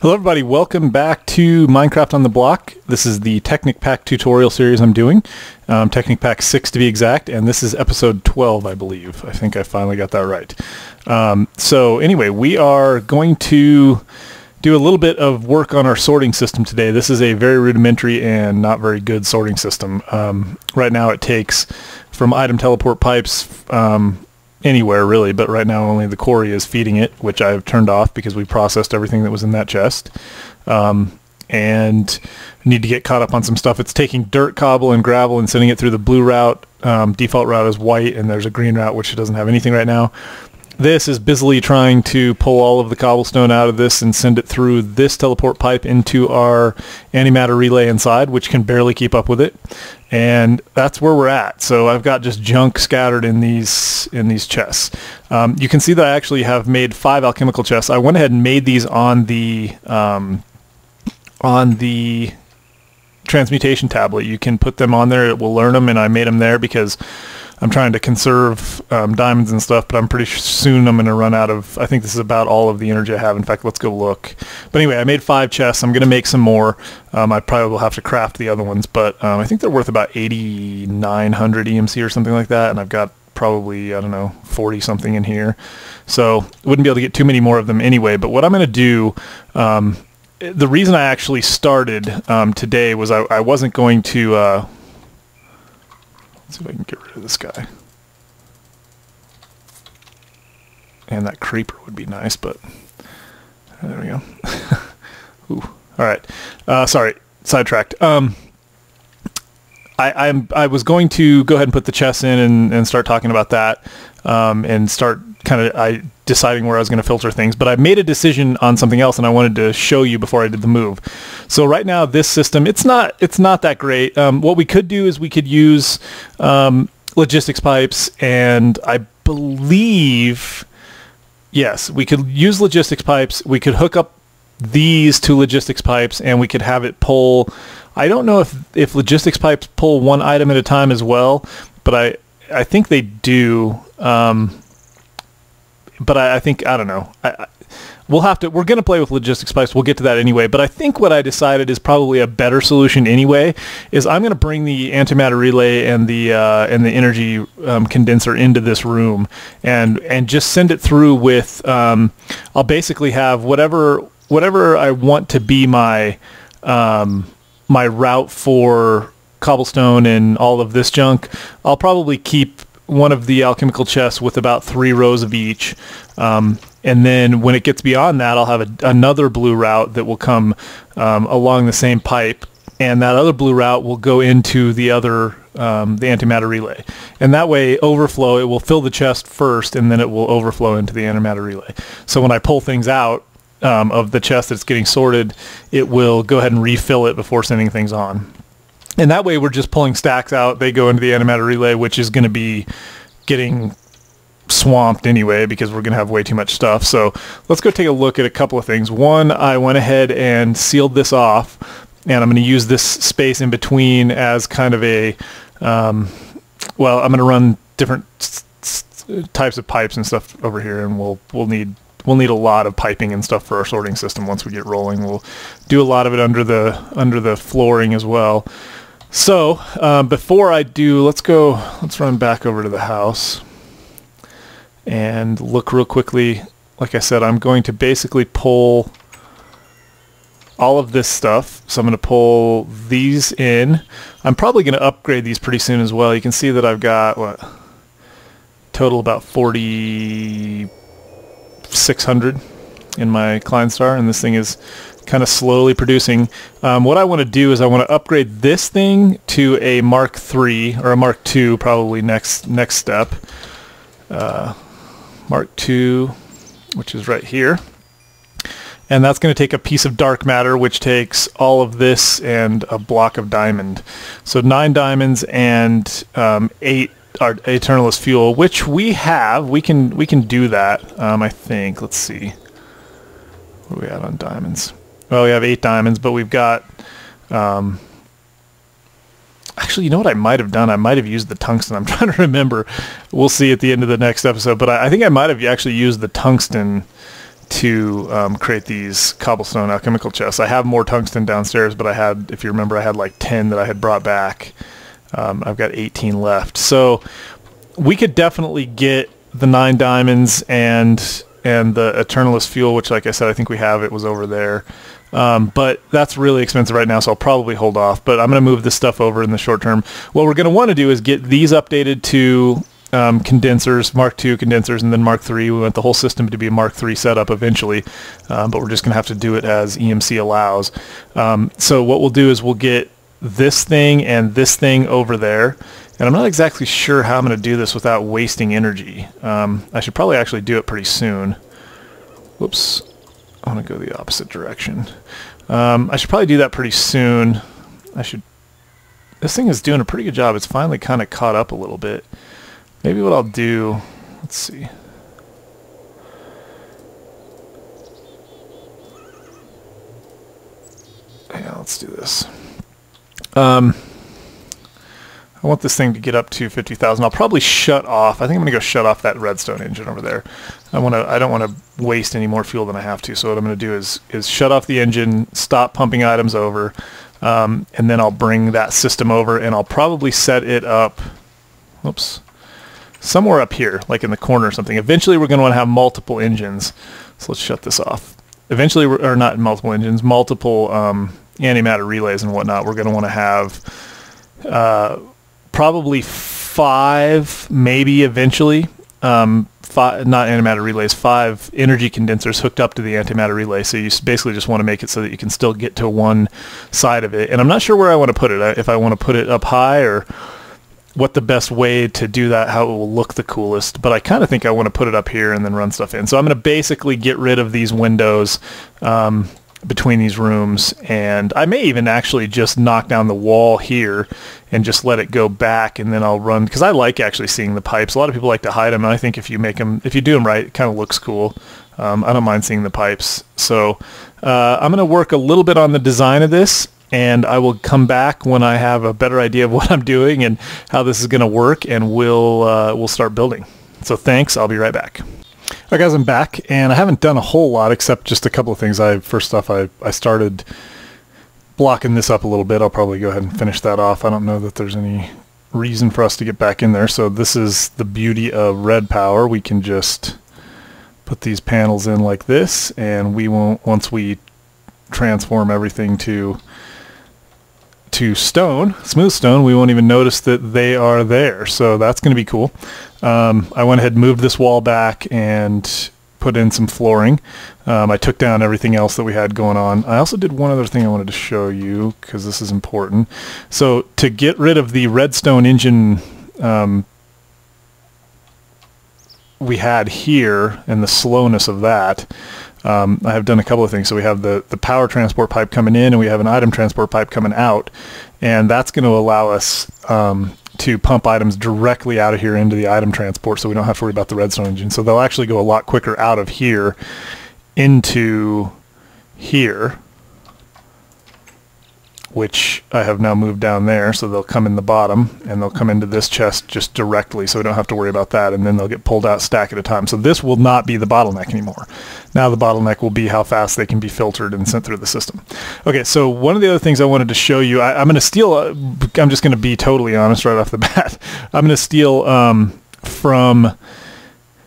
Hello everybody, welcome back to Minecraft on the Block. This is the Technic Pack tutorial series I'm doing, Technic Pack 6 to be exact, and this is episode 12 I believe. I think I finally got that right. So anyway, we are going to do a little bit of work on our sorting system today. This is a very rudimentary and not very good sorting system. Right now it takes from item teleport pipes anywhere really, but right now only the quarry is feeding it, which I've turned off because we processed everything that was in that chest. And need to get caught up on some stuff. It's taking dirt, cobble, and gravel and sending it through the blue route. Default route is white, and there's a green route which doesn't have anything right now. This is busily trying to pull all of the cobblestone out of this and send it through this teleport pipe into our antimatter relay inside, which can barely keep up with it. And that's where we're at. So I've got just junk scattered in these chests. You can see that I actually have made 5 alchemical chests. I went ahead and made these on the transmutation tablet. You can put them on there, it will learn them, and I made them there because I'm trying to conserve diamonds and stuff, but I'm pretty soon I'm going to run out of, I think this is about all of the energy I have. In fact, let's go look. But anyway, I made 5 chests. I'm going to make some more. I probably will have to craft the other ones, but I think they're worth about 8,900 EMC or something like that, and I've got probably, I don't know, 40 something in here. So wouldn't be able to get too many more of them anyway, but what I'm going to do, the reason I actually started today was I wasn't going to... let's see if I can get rid of this guy. And that creeper would be nice, but there we go. Ooh. All right. Sorry, sidetracked. I was going to go ahead and put the chests in and start talking about that, and start kind of deciding where I was going to filter things. But I made a decision on something else, and I wanted to show you before I did the move. So right now, this system, it's not that great. What we could do is we could use logistics pipes, and I believe, yes, we could use logistics pipes. We could hook up these to logistics pipes, and we could have it pull. I don't know if logistics pipes pull one item at a time as well, but I think they do. But I think, I don't know. We're going to play with logistics pipes. We'll get to that anyway. But I think what I decided is probably a better solution anyway, is I'm going to bring the antimatter relay and the energy condenser into this room and just send it through with, I'll basically have whatever I want to be my my route for cobblestone and all of this junk. I'll probably keep one of the alchemical chests with about 3 rows of each, and then when it gets beyond that, I'll have another blue route that will come along the same pipe, and that other blue route will go into the other the antimatter relay, and that way overflow, it will fill the chest first, and then it will overflow into the antimatter relay. So when I pull things out of the chest that's getting sorted, it will go ahead and refill it before sending things on. And that way we're just pulling stacks out. They go into the antimatter relay, which is going to be getting swamped anyway because we're going to have way too much stuff. So let's go take a look at a couple of things. One, I went ahead and sealed this off, and I'm going to use this space in between as kind of a, well, I'm going to run different types of pipes and stuff over here, and we'll need a lot of piping and stuff for our sorting system once we get rolling. We'll do a lot of it under the flooring as well. So before I do, let's run back over to the house and look real quickly. Like I said, I'm going to basically pull all of this stuff. So I'm going to pull these in. I'm probably going to upgrade these pretty soon as well. You can see that I've got, what, total about 4,600 in my Kleinstar, and this thing is kind of slowly producing. What I want to do is I want to upgrade this thing to a Mark III or a Mark II, probably next step. Mark II, which is right here, and that's going to take a piece of dark matter, which takes all of this and a block of diamond. So 9 diamonds and 8 are Eternalist fuel, which we have. We can do that. I think. Let's see. What are we at on diamonds? Well, we have 8 diamonds, but we've got... actually, you know what I might have done? I might have used the tungsten. I'm trying to remember. We'll see at the end of the next episode. But I think I might have actually used the tungsten create these cobblestone alchemical chests. I have more tungsten downstairs, but I had, if you remember, I had like 10 that I had brought back. I've got 18 left. So we could definitely get the 9 diamonds and the Eternalist fuel, which, like I said, I think we have. It was over there. But that's really expensive right now, so I'll probably hold off. But I'm going to move this stuff over in the short term. What we're going to want to do is get these updated to condensers, Mark II condensers, and then Mark III. We want the whole system to be a Mark III setup eventually, but we're just going to have to do it as EMC allows. So what we'll do is we'll get this thing and this thing over there. And I'm not exactly sure how I'm going to do this without wasting energy. I should probably actually do it pretty soon. Whoops. I want to go the opposite direction. I should probably do that pretty soon. This thing is doing a pretty good job. It's finally kind of caught up a little bit. Maybe what I'll do, let's see. Yeah, let's do this. I want this thing to get up to 50,000. I'll probably shut off. I think I'm going to go shut off that redstone engine over there. I don't want to waste any more fuel than I have to. So what I'm going to do is shut off the engine, stop pumping items over, and then I'll bring that system over, and I'll probably set it up, whoops, somewhere up here, like in the corner or something. Eventually we're going to want to have multiple engines. So let's shut this off. Eventually, or not multiple engines, multiple antimatter relays and whatnot. We're going to want to have probably 5, maybe eventually, 5, not antimatter relays, 5 energy condensers hooked up to the antimatter relay. So you basically just want to make it so that you can still get to one side of it. And I'm not sure where I want to put it. If I want to put it up high, or what the best way to do that, how it will look the coolest. But I kind of think I want to put it up here and then run stuff in. So I'm going to basically get rid of these windows between these rooms, and I may even actually just knock down the wall here and just let it go back, and then I'll run, because I like actually seeing the pipes. A lot of people like to hide them, and I think if you do them right, it kind of looks cool. I don't mind seeing the pipes. So I'm going to work a little bit on the design of this, and I will come back when I have a better idea of what I'm doing and how this is going to work, and we'll start building. So thanks, I'll be right back. Alright guys, I'm back, and I haven't done a whole lot except just a couple of things. First off, I started blocking this up a little bit. I'll probably go ahead and finish that off. I don't know that there's any reason for us to get back in there. So this is the beauty of red power. We can just put these panels in like this, and we won't, once we transform everything to stone, smooth stone, we won't even notice that they are there. So that's going to be cool. I went ahead and moved this wall back and put in some flooring. I took down everything else that we had going on. I also did one other thing I wanted to show you, because this is important. So to get rid of the redstone engine we had here and the slowness of that, I have done a couple of things. So we have the power transport pipe coming in, and we have an item transport pipe coming out, and that's going to allow us to pump items directly out of here into the item transport, so we don't have to worry about the redstone engine. So they'll actually go a lot quicker out of here into here, which I have now moved down there. So they'll come in the bottom, and they'll come into this chest just directly, so we don't have to worry about that, and then they'll get pulled out stack at a time. So this will not be the bottleneck anymore. Now the bottleneck will be how fast they can be filtered and sent through the system. Okay, so one of the other things I wanted to show you, I'm going to steal, I'm just going to be totally honest right off the bat. I'm going to steal from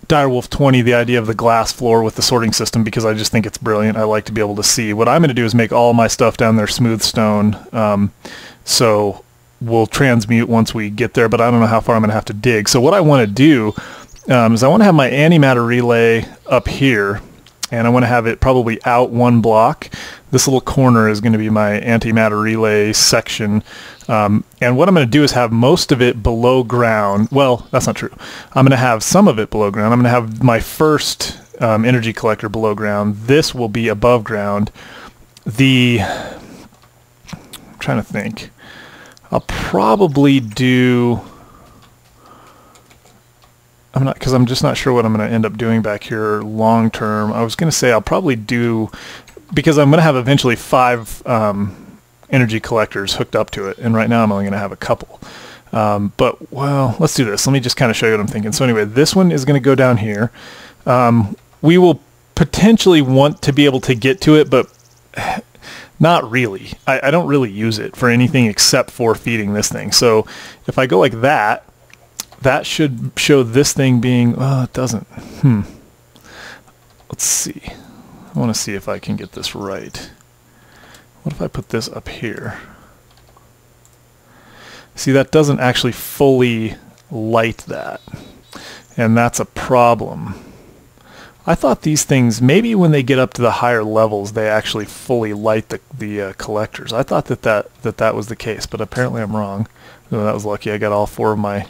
Direwolf 20 the idea of the glass floor with the sorting system, because I just think it's brilliant. I like to be able to see. What I'm going to do is make all my stuff down there smooth stone, so we'll transmute once we get there, but I don't know how far I'm going to have to dig. So what I want to do is I want to have my antimatter relay up here, and I want to have it probably out 1 block. This little corner is going to be my antimatter relay section. And what I'm going to do is have most of it below ground. Well, that's not true. I'm going to have some of it below ground. I'm going to have my first energy collector below ground. This will be above ground. I'm trying to think. I'll probably do... because I'm just not sure what I'm going to end up doing back here long term. I was going to say I'll probably do, because I'm going to have eventually 5 energy collectors hooked up to it, and right now I'm only going to have a couple. But, well, let's do this. Let me just kind of show you what I'm thinking. So anyway, this one is going to go down here. We will potentially want to be able to get to it, but not really. I don't really use it for anything except for feeding this thing. So if I go like that, that should show this thing being, oh, it doesn't. Let's see. I want to see if I can get this right. What if I put this up here? See, that doesn't actually fully light that. And that's a problem. I thought these things, maybe when they get up to the higher levels, they actually fully light the collectors. I thought that was the case, but apparently I'm wrong. Oh, that was lucky. I got all 4 of my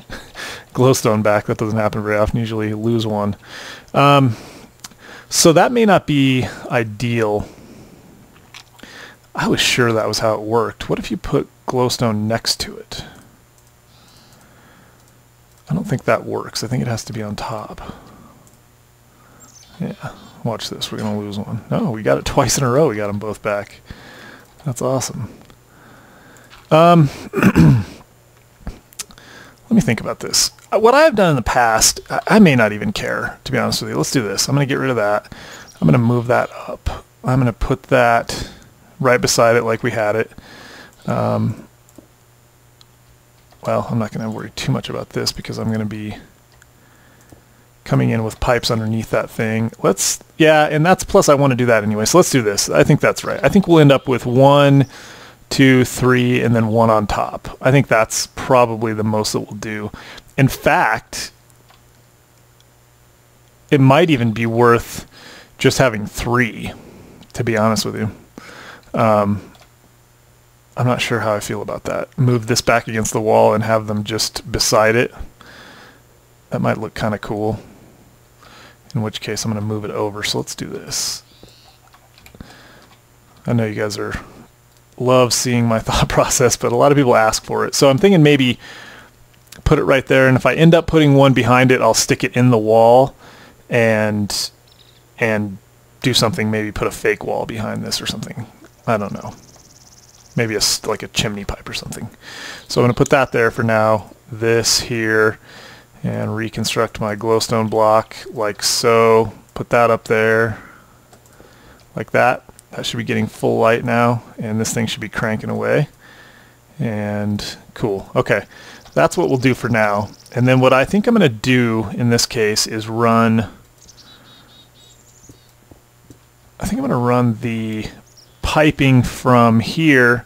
glowstone back. That doesn't happen very often. Usually you lose one. So that may not be ideal. I was sure that was how it worked. What if you put glowstone next to it? I don't think that works. I think it has to be on top. Yeah, watch this. We're going to lose one. No, we got it twice in a row. We got them both back. That's awesome. Let me think about this. What I've done in the past, I may not even care, to be honest with you. Let's do this. I'm going to get rid of that. I'm going to move that up. I'm going to put that right beside it like we had it. Well, I'm not going to worry too much about this because I'm going to be coming in with pipes underneath that thing. Yeah, and that's, plus I want to do that anyway, so let's do this. I think that's right. I think we'll end up with 1, 2, 3, and then 1 on top. I think that's probably the most that we'll do. In fact, it might even be worth just having 3, to be honest with you. I'm not sure how I feel about that. Move this back against the wall and have them just beside it. That might look kind of cool. In which case I'm going to move it over. So let's do this. I know you guys love seeing my thought process, but a lot of people ask for it. So I'm thinking maybe put it right there, and if I end up putting one behind it, I'll stick it in the wall and do something, maybe put a fake wall behind this or something. I don't know. Maybe like a chimney pipe or something. So I'm going to put that there for now. This here, and reconstruct my glowstone block like so. Put that up there like that. That should be getting full light now, and this thing should be cranking away. And cool. Okay, that's what we'll do for now. And then what I think I'm going to do in this case is run... I think I'm going to run the piping from here.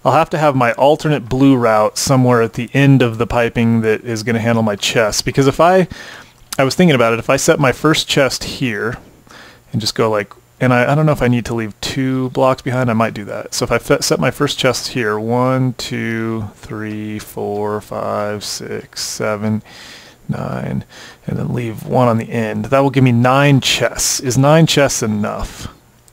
I'll have to have my alternate blue route somewhere at the end of the piping that is going to handle my chest, because if I was thinking about it, if I set my first chest here and just go like, and I don't know if I need to leave 2 blocks behind, I might do that. So if I set my first chest here, 1, 2, 3, 4, 5, 6, 7, 9, and then leave 1 on the end, that will give me 9 chests. Is 9 chests enough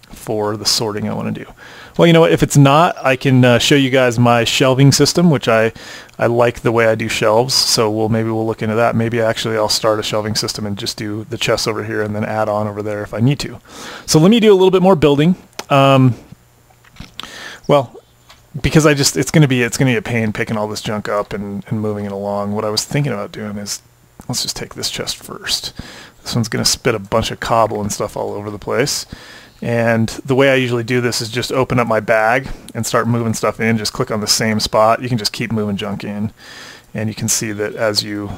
for the sorting I want to do? Well, you know what, if it's not, I can show you guys my shelving system, which I like the way I do shelves, so maybe we'll look into that. Maybe actually I'll start a shelving system and just do the chests over here and then add on over there if I need to. So let me do a little bit more building. Well, because it's going to be a pain picking all this junk up and moving it along. What I was thinking about doing is, let's just take this chest first. This one's going to spit a bunch of cobble and stuff all over the place. And the way I usually do this is just open up my bag and start moving stuff in. Just click on the same spot. You can just keep moving junk in. And you can see that as you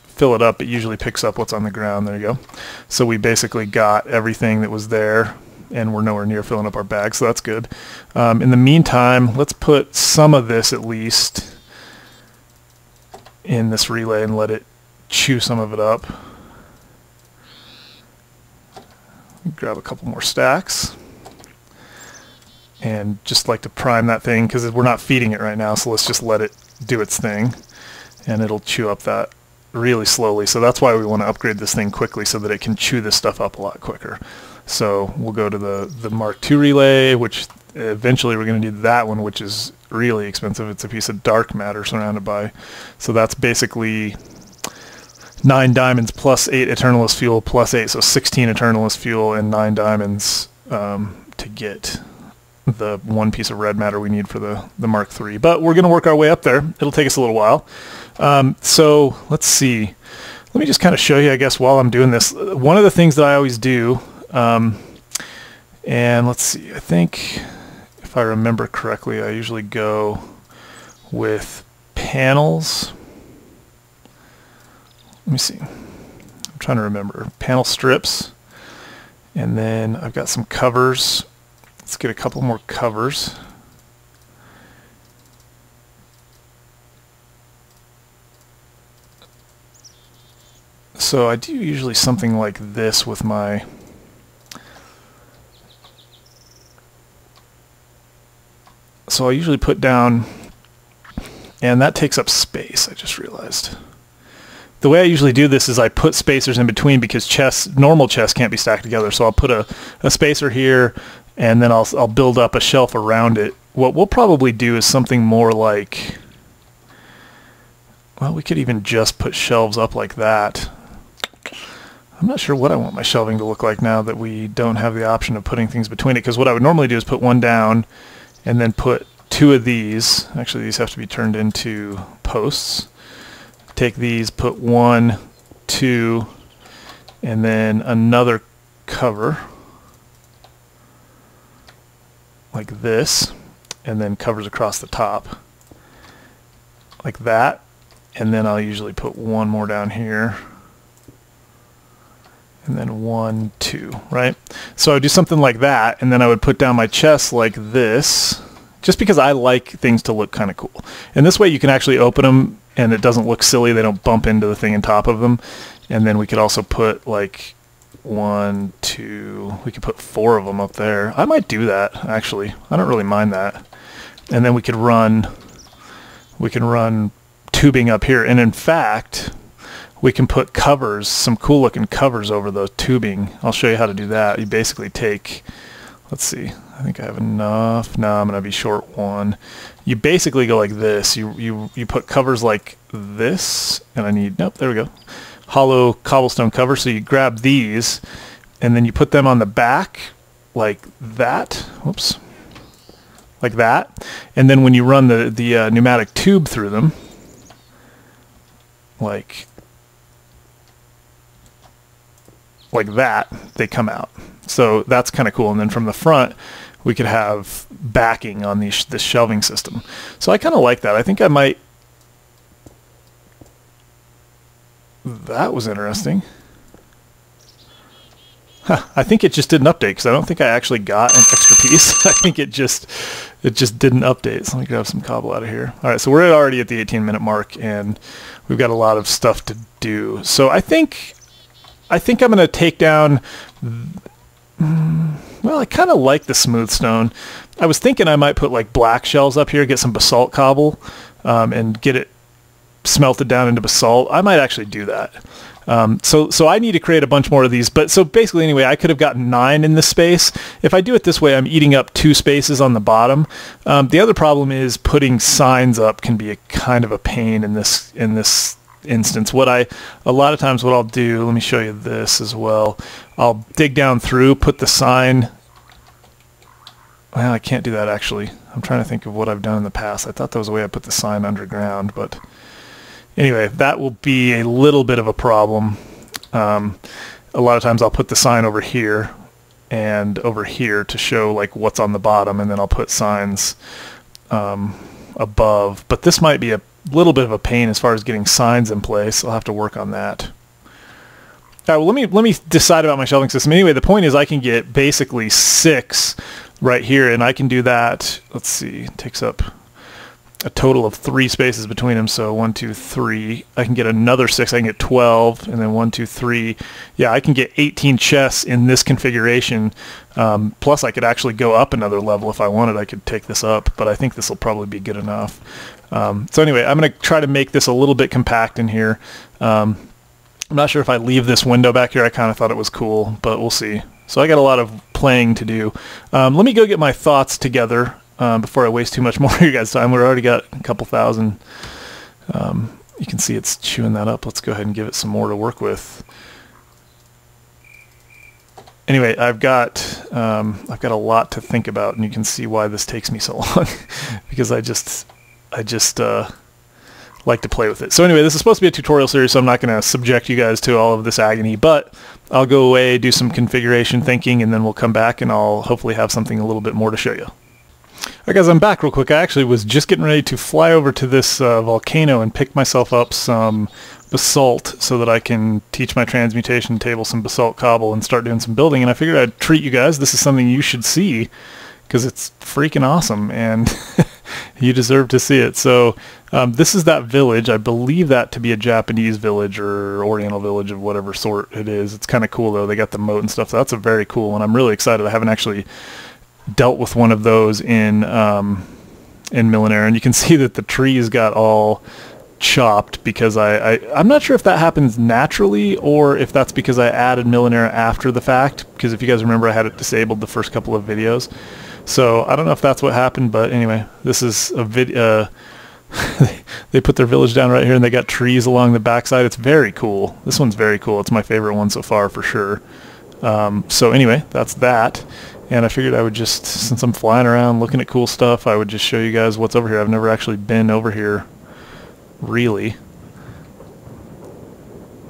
fill it up, it usually picks up what's on the ground. There you go. So we basically got everything that was there, and we're nowhere near filling up our bag, so that's good. In the meantime, let's put some of this at least in this relay and let it chew some of it up. Grab a couple more stacks and just like to prime that thing, because we're not feeding it right now, so let's just let it do its thing and it'll chew up that really slowly. So that's why we want to upgrade this thing quickly, so that it can chew this stuff up a lot quicker. So we'll go to the Mark II relay, which eventually we're going to do that one, which is really expensive. It's a piece of dark matter surrounded by, so that's basically 9 diamonds plus 8 Eternalist fuel plus 8, so 16 Eternalist fuel and 9 diamonds to get the 1 piece of red matter we need for the Mark III. But we're going to work our way up there. It'll take us a little while. So let's see. Let me just kind of show you, I guess, while I'm doing this. One of the things that I always do, And let's see, I think if I remember correctly, I usually go with panels. Let me see. I'm trying to remember. Panel strips. And then I've got some covers. Let's get a couple more covers. So I do usually something like this with my so I usually put down, and that takes up space, I just realized. The way I usually do this is I put spacers in between because normal chests can't be stacked together. So I'll put a spacer here, and then I'll build up a shelf around it. What we'll probably do is something more like, well, we could even just put shelves up like that. I'm not sure what I want my shelving to look like now that we don't have the option of putting things between it, because what I would normally do is put one down and then put two of these. Actually, these have to be turned into posts. Take these, put 1, 2, and then another cover like this, and then covers across the top like that, and then I'll usually put one more down here, and then 1, 2, right? So I would do something like that, and then I would put down my chest like this, just because I like things to look kind of cool. And this way you can actually open them, and it doesn't look silly. They don't bump into the thing on top of them. And then we could also put like 1, 2, we could put 4 of them up there. I might do that, actually. I don't really mind that. And then we can run tubing up here. And in fact, we can put covers, some cool looking covers over the tubing. I'll show you how to do that. You basically take, let's see, I think I have enough. No, I'm going to be short one. You basically go like this. You put covers like this, and I need, nope, there we go. Hollow cobblestone cover. So you grab these, and then you put them on the back like that. Whoops. Like that. And then when you run the pneumatic tube through them, like that, they come out. So that's kind of cool. And then from the front, we could have backing on this shelving system. So I kind of like that. I think I might... That was interesting. Huh, I think it just didn't update because I don't think I actually got an extra piece. I think it just didn't update. So let me grab some cobble out of here. All right, so we're already at the 18-minute mark, and we've got a lot of stuff to do. So I think I'm going to take down... Well, I kind of like the smooth stone. I was thinking I might put like black shells up here, get some basalt cobble, and get it smelted down into basalt. I might actually do that. So I need to create a bunch more of these. But so basically, anyway, I could have gotten 9 in this space. If I do it this way, I'm eating up 2 spaces on the bottom. The other problem is putting signs up can be a kind of a pain in this instance. A lot of times what I'll do, let me show you this as well. I'll dig down through, put the sign. Well, I can't do that actually. I'm trying to think of what I've done in the past. I thought there was a way I put the sign underground, but anyway, that will be a little bit of a problem. A lot of times I'll put the sign over here and over here to show like what's on the bottom, and then I'll put signs above. But this might be a little bit of a pain as far as getting signs in place. I'll have to work on that. All right, well, let me decide about my shelving system. Anyway, the point is I can get basically 6 right here, and I can do that. Let's see, it takes up a total of 3 spaces between them. So 1, 2, 3. I can get another 6. I can get 12, and then 1, 2, 3. Yeah, I can get 18 chests in this configuration. Plus, I could actually go up another level if I wanted. I could take this up, but I think this will probably be good enough. So anyway, I'm going to try to make this a little bit compact in here. I'm not sure if I leave this window back here. I kind of thought it was cool, but we'll see. So I got a lot of playing to do. Let me go get my thoughts together before I waste too much more of your guys' time. We've already got a couple thousand. You can see it's chewing that up. Let's go ahead and give it some more to work with. Anyway, I've got a lot to think about, and you can see why this takes me so long because I just like to play with it. So anyway, this is supposed to be a tutorial series, so I'm not going to subject you guys to all of this agony, but I'll go away, do some configuration thinking, and then we'll come back and I'll hopefully have something a little bit more to show you. Alright guys, I'm back real quick. I actually was just getting ready to fly over to this volcano and pick myself up some basalt so that I can teach my transmutation table some basalt cobble and start doing some building, and I figured I'd treat you guys. This is something you should see because it's freaking awesome and you deserve to see it. So this is that village. I believe that to be a Japanese village or Oriental village of whatever sort it is. It's kind of cool though. They got the moat and stuff. So that's a very cool one. I'm really excited. I haven't actually dealt with one of those in Millionaire, and you can see that the trees got all chopped because I'm not sure if that happens naturally or if that's because I added Millionaire after the fact, because if you guys remember I had it disabled the first couple of videos. So I don't know if that's what happened, but anyway, this is a video. They put their village down right here and they got trees along the backside. It's very cool. This one's very cool. It's my favorite one so far for sure. So anyway, that's that. And I figured I would just, since I'm flying around looking at cool stuff, I would just show you guys what's over here. I've never actually been over here, really.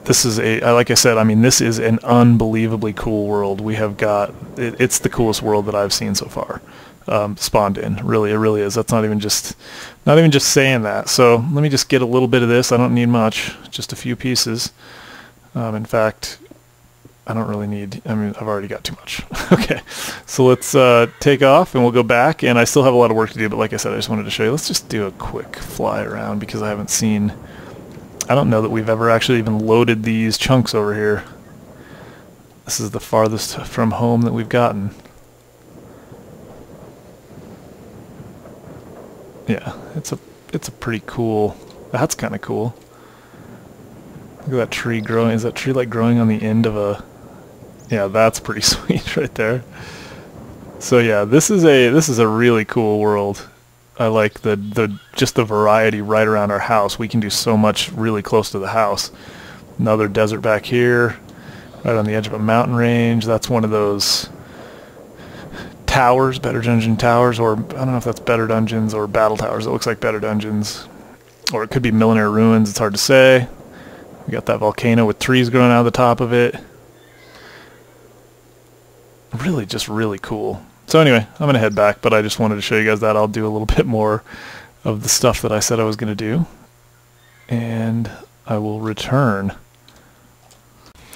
This is like I said, I mean, this is an unbelievably cool world. We have got, it's the coolest world that I've seen so far, spawned in. Really, it really is. That's not even just saying that. So let me just get a little bit of this. I don't need much, just a few pieces. In fact, I don't really need, I mean, I've already got too much. Okay, so let's take off and we'll go back, and I still have a lot of work to do, but like I said, I just wanted to show you. Let's just do a quick fly around because I haven't seen, I don't know that we've ever actually even loaded these chunks over here. This is the farthest from home that we've gotten. Yeah, it's a pretty cool, that's kind of cool. Look at that tree growing. Is that tree like growing on the end of a, yeah, that's pretty sweet right there. So yeah, this is a really cool world. I like just the variety right around our house. We can do so much really close to the house. Another desert back here, right on the edge of a mountain range. That's one of those towers, Better Dungeon towers, or I don't know if that's Better Dungeons or Battle Towers. It looks like Better Dungeons, or it could be Millionaire Ruins. It's hard to say. We got that volcano with trees growing out of the top of it. Really, just really cool. So anyway, I'm going to head back, but I just wanted to show you guys that. I'll do a little bit more of the stuff that I said I was going to do, and I will return.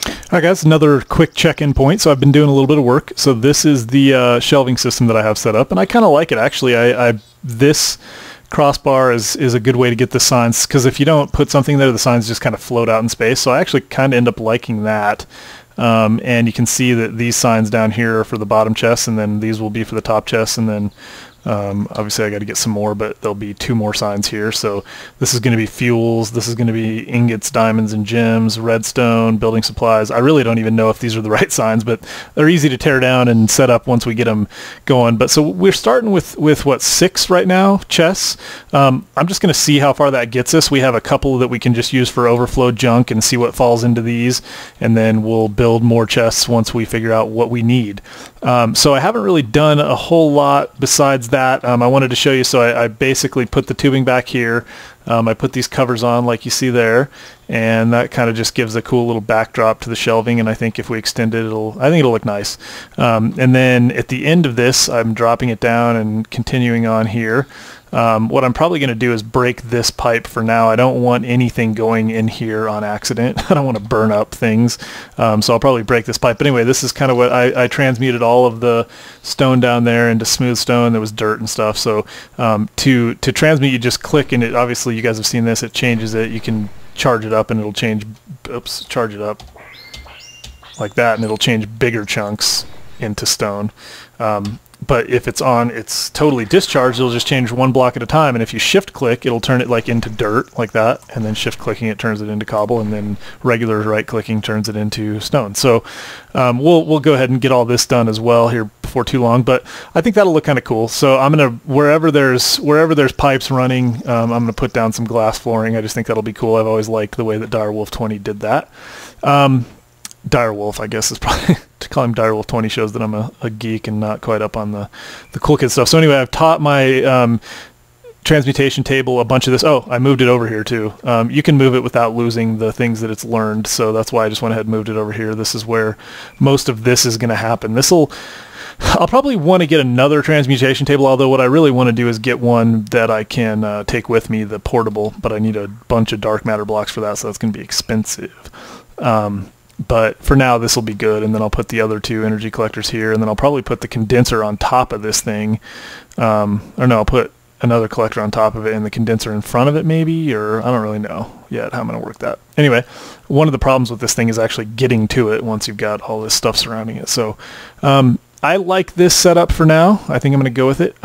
Alright guys, another quick check-in point. So I've been doing a little bit of work. So this is the shelving system that I have set up, and I kind of like it actually. This crossbar is a good way to get the signs, because if you don't put something there, the signs just kind of float out in space. So I actually kind of end up liking that. And you can see that these signs down here are for the bottom chest, and then these will be for the top chest, and then obviously I got to get some more, but there'll be 2 more signs here. So this is going to be fuels, this is going to be ingots, diamonds, and gems, redstone, building supplies. I really don't even know if these are the right signs, but they're easy to tear down and set up once we get them going. But so we're starting with what, 6 right now, chests. I'm just going to see how far that gets us. We have a couple that we can just use for overflow junk and see what falls into these, and then we'll build more chests once we figure out what we need. So I haven't really done a whole lot besides that. I wanted to show you, so I basically put the tubing back here. I put these covers on like you see there, and that kind of just gives a cool little backdrop to the shelving, and I think if we extend it, I think it'll look nice. And then at the end of this, I'm dropping it down and continuing on here. What I'm probably going to do is break this pipe for now. I don't want anything going in here on accident. I don't want to burn up things. So I'll probably break this pipe. But anyway, this is kind of what I transmuted all of the stone down there into smooth stone. There was dirt and stuff. So to transmute, you just click, and it, obviously you guys have seen this, it changes it. You can charge it up and it'll change, charge it up like that, and it'll change bigger chunks into stone. But if it's on, it's totally discharged, it'll just change 1 block at a time, and if you shift click, it'll turn it like into dirt like that, and then shift clicking it turns it into cobble, and then regular right clicking turns it into stone. So we'll go ahead and get all this done as well here before too long, but I think that'll look kind of cool. So I'm gonna, wherever there's pipes running, I'm gonna put down some glass flooring. I just think that'll be cool. I've always liked the way that Direwolf 20 did that. Direwolf, I guess, is probably to call him Direwolf 20 shows that I'm a geek and not quite up on the cool kid stuff. So anyway, I've taught my transmutation table, a bunch of this. Oh, I moved it over here too. You can move it without losing the things that it's learned, so that's why I just went ahead and moved it over here. This is where most of this is going to happen. I'll probably want to get another transmutation table, although what I really want to do is get one that I can take with me, the portable, but I need a bunch of dark matter blocks for that, so that's going to be expensive. But for now, this will be good, and then I'll put the other two energy collectors here, and then I'll probably put the condenser on top of this thing. Or no, I'll put another collector on top of it and the condenser in front of it maybe, or I don't really know yet how I'm going to work that. Anyway, one of the problems with this thing is actually getting to it once you've got all this stuff surrounding it. So I like this setup for now. I think I'm going to go with it.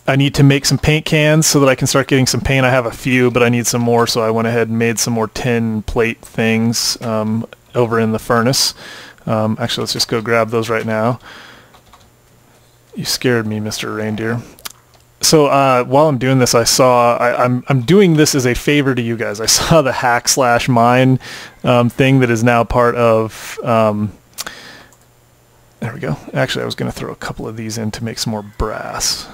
I need to make some paint cans so that I can start getting some paint. I have a few, but I need some more, so I went ahead and made some more tin plate things over in the furnace. Actually, let's just go grab those right now. You scared me, Mr. Reindeer. So while I'm doing this, I'm doing this as a favor to you guys. I saw the hack/mine thing that is now part of... there we go. Actually, I was going to throw a couple of these in to make some more brass.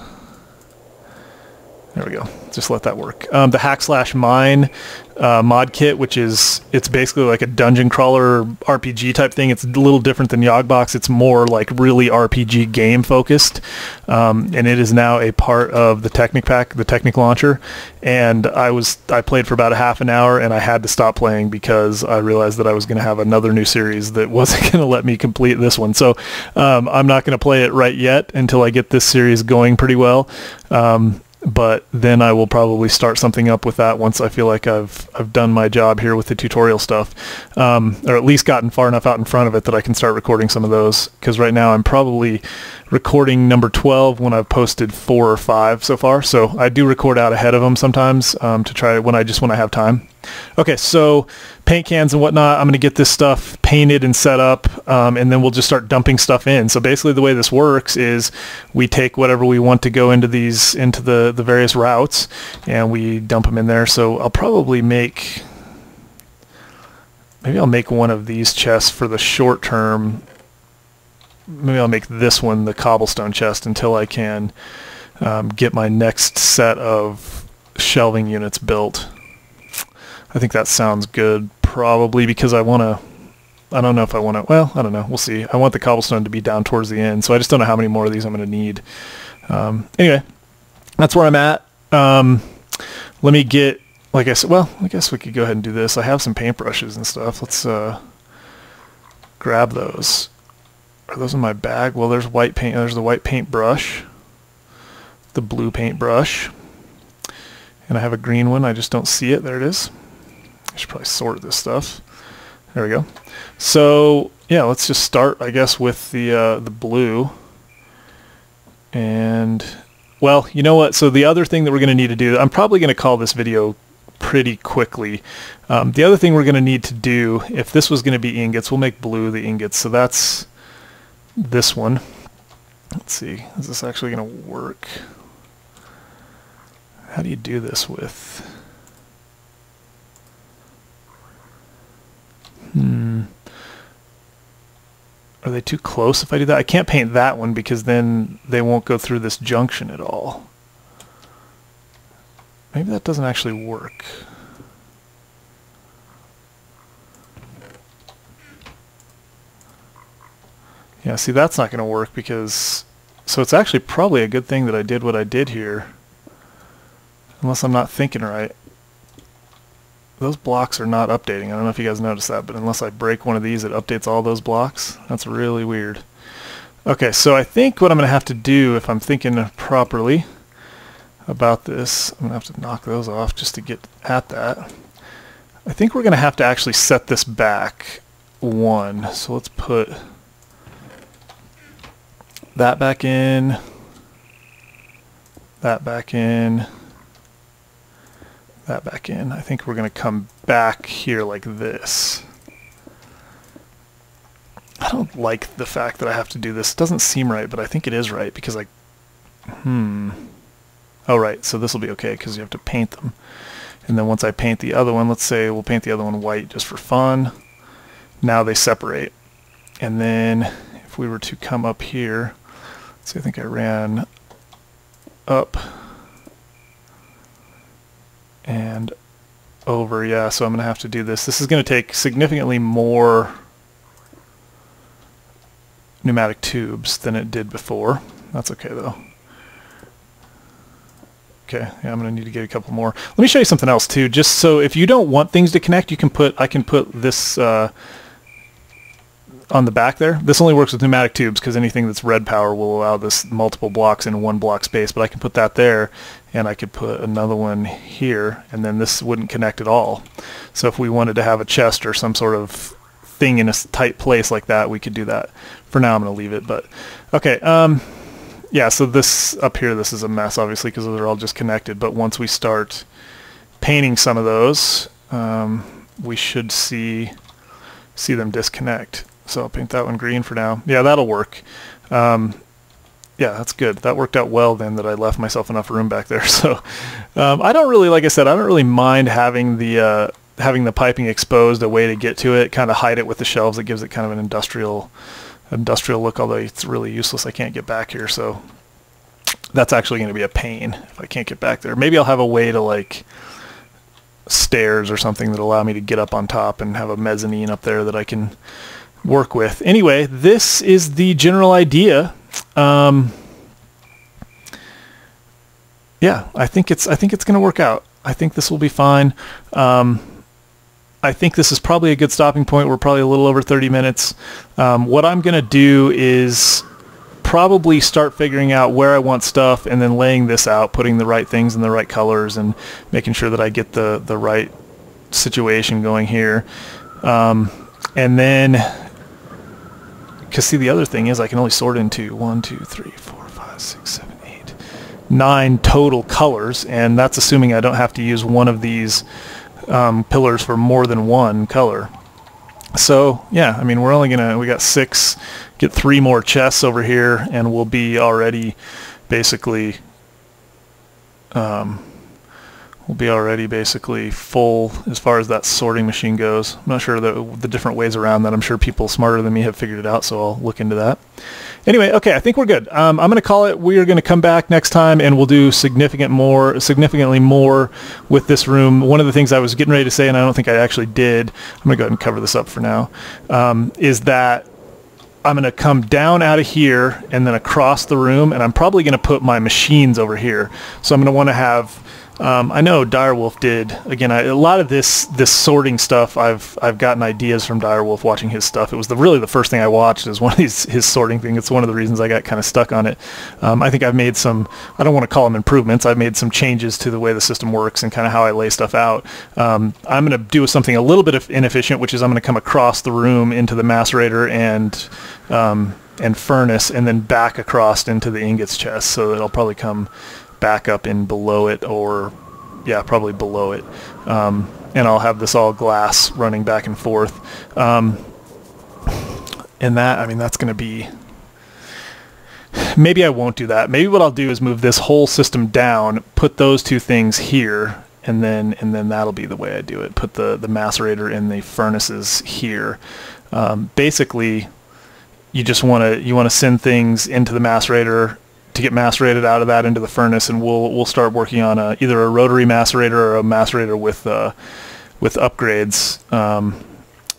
There we go. Just let that work. The hack/mine mod kit, which it's basically like a dungeon crawler RPG type thing. It's a little different than Yogbox. It's more like really RPG game focused. And it is now a part of the Technic Pack, the Technic launcher. And I played for about a half an hour, and I had to stop playing because I realized that I was going to have another new series that wasn't going to let me complete this one. So I'm not going to play it right yet until I get this series going pretty well. But then I will probably start something up with that once I feel like I've done my job here with the tutorial stuff, or at least gotten far enough out in front of it that I can start recording some of those, because right now I'm probably recording number 12 when I've posted 4 or 5 so far. So I do record out ahead of them sometimes to try when I have time. Okay, so paint cans and whatnot, I'm going to get this stuff painted and set up, and then we'll just start dumping stuff in. So basically the way this works is we take whatever we want to go into the various routes, and we dump them in there. So I'll probably maybe I'll make one of these chests for the short term. Maybe I'll make this one the cobblestone chest until I can get my next set of shelving units built. I think that sounds good, probably, because I don't know if I want to, well, I don't know, we'll see. I want the cobblestone to be down towards the end, so I just don't know how many more of these I'm going to need. Anyway, that's where I'm at. Let me get, like I said, well, I guess we could go ahead and do this. I have some paintbrushes and stuff. Let's grab those. Are those in my bag? Well, there's white paint. There's the white paint brush, the blue paint brush, and I have a green one. I just don't see it. There it is. I should probably sort this stuff. There we go. So yeah, let's just start, I guess, with the blue. And well, you know what? So the other thing that we're going to need to do, I'm probably going to call this video pretty quickly. The other thing we're going to need to do, if this was going to be ingots, we'll make blue the ingots. So that's this one. Let's see. Is this actually going to work? How do you do this with... Are they too close if I do that? I can't paint that one because then they won't go through this junction at all. Maybe that doesn't actually work. Yeah, see, that's not going to work because... So it's actually probably a good thing that I did what I did here. Unless I'm not thinking right. Those blocks are not updating. I don't know if you guys noticed that, but unless I break one of these, it updates all those blocks. That's really weird. Okay, so I think what I'm going to have to do, if I'm thinking properly about this, I'm going to have to knock those off just to get at that. I think we're going to have to actually set this back 1. So let's put that back in, that back in, that back in. I think we're going to come back here like this. I don't like the fact that I have to do this. It doesn't seem right, but I think it is right because I... Oh, right. So this will be okay because you have to paint them. And then once I paint the other one, let's say we'll paint the other one white just for fun. Now they separate. And then if we were to come up here, let's see, I think I ran up and over. Yeah, so I'm going to have to do this. This is going to take significantly more pneumatic tubes than it did before. That's okay though. Okay, yeah, I'm going to need to get a couple more. Let me show you something else too, just so if you don't want things to connect, you can put, I can put this on the back there. This only works with pneumatic tubes because anything that's red power will allow this multiple blocks in one block space, but I can put that there, and I could put another one here, and then this wouldn't connect at all. So if we wanted to have a chest or some sort of thing in a tight place like that, we could do that. For now, I'm going to leave it, but okay. Yeah, so this up here, this is a mess, obviously, because those are all just connected. But once we start painting some of those, we should see them disconnect. So I'll paint that one green for now. Yeah, that'll work. Yeah, that's good. That worked out well then that I left myself enough room back there. So I don't really, like I said, I don't really mind having the piping exposed, a way to get to it, kind of hide it with the shelves. It gives it kind of an industrial look, although it's really useless. I can't get back here, so that's actually going to be a pain if I can't get back there. Maybe I'll have a way to, like, stairs or something that allow me to get up on top and have a mezzanine up there that I can work with. Anyway, this is the general idea. Yeah, I think it's going to work out. I think this will be fine. I think this is probably a good stopping point. We're probably a little over 30 minutes. What I'm going to do is probably start figuring out where I want stuff and then laying this out, putting the right things in the right colors and making sure that I get the right situation going here. And then, because see, the other thing is I can only sort into 1, 2, 3, 4, 5, 6, 7, 8, 9 total colors, and that's assuming I don't have to use one of these pillars for more than one color. So yeah, I mean, we got 6, get 3 more chests over here, and we'll be already basically full as far as that sorting machine goes. I'm not sure the different ways around that. I'm sure people smarter than me have figured it out, so I'll look into that. Anyway, okay, I think we're good. I'm going to call it. We are going to come back next time, and we'll do significantly more with this room. One of the things I was getting ready to say, and I don't think I actually did, I'm going to go ahead and cover this up for now, is that I'm going to come down out of here and then across the room, and I'm probably going to put my machines over here. So I'm going to want to have, I know Direwolf did, again, a lot of this sorting stuff, I've gotten ideas from Direwolf watching his stuff. It was really the first thing I watched is one of his sorting thing. It's one of the reasons I got kind of stuck on it. I think I've made some, I don't want to call them improvements, I've made some changes to the way the system works and kind of how I lay stuff out. I'm going to do something a little bit inefficient, which is I'm going to come across the room into the macerator and furnace, and then back across into the ingots chest, so that I'll probably come back up in below it, or yeah, probably below it, and I'll have this all glass running back and forth, and that, I mean, that's going to be, maybe I won't do that. Maybe what I'll do is move this whole system down, put those 2 things here, and then that'll be the way I do it. Put the macerator and the furnaces here. Basically, you just want to send things into the macerator to get macerated out of that into the furnace, and we'll start working on either a rotary macerator or a macerator with upgrades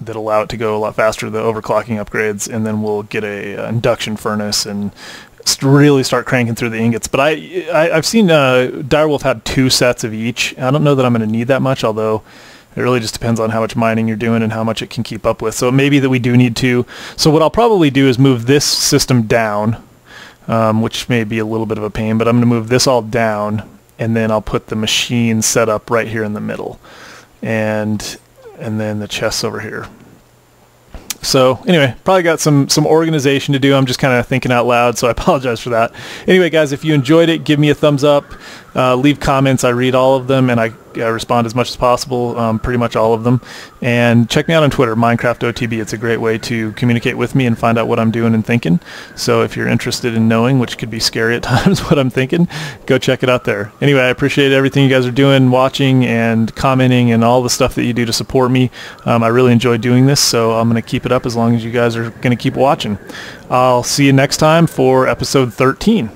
that allow it to go a lot faster, the overclocking upgrades, and then we'll get a induction furnace and really start cranking through the ingots. But I've seen Direwolf had 2 sets of each. I don't know that I'm going to need that much, although it really just depends on how much mining you're doing and how much it can keep up with. So maybe that we do need 2. So what I'll probably do is move this system down, which may be a little bit of a pain, but I'm going to move this all down, and then I'll put the machine set up right here in the middle, and then the chests over here. So anyway, probably got some organization to do. I'm just kind of thinking out loud, so I apologize for that. Anyway, guys, if you enjoyed it, give me a thumbs up. Leave comments. I read all of them, and I respond as much as possible, pretty much all of them. And check me out on Twitter, MinecraftOTB. It's a great way to communicate with me and find out what I'm doing and thinking. So if you're interested in knowing, which could be scary at times, what I'm thinking, go check it out there. Anyway, I appreciate everything you guys are doing, watching and commenting and all the stuff that you do to support me. I really enjoy doing this, so I'm going to keep it up as long as you guys are going to keep watching. I'll see you next time for episode 13.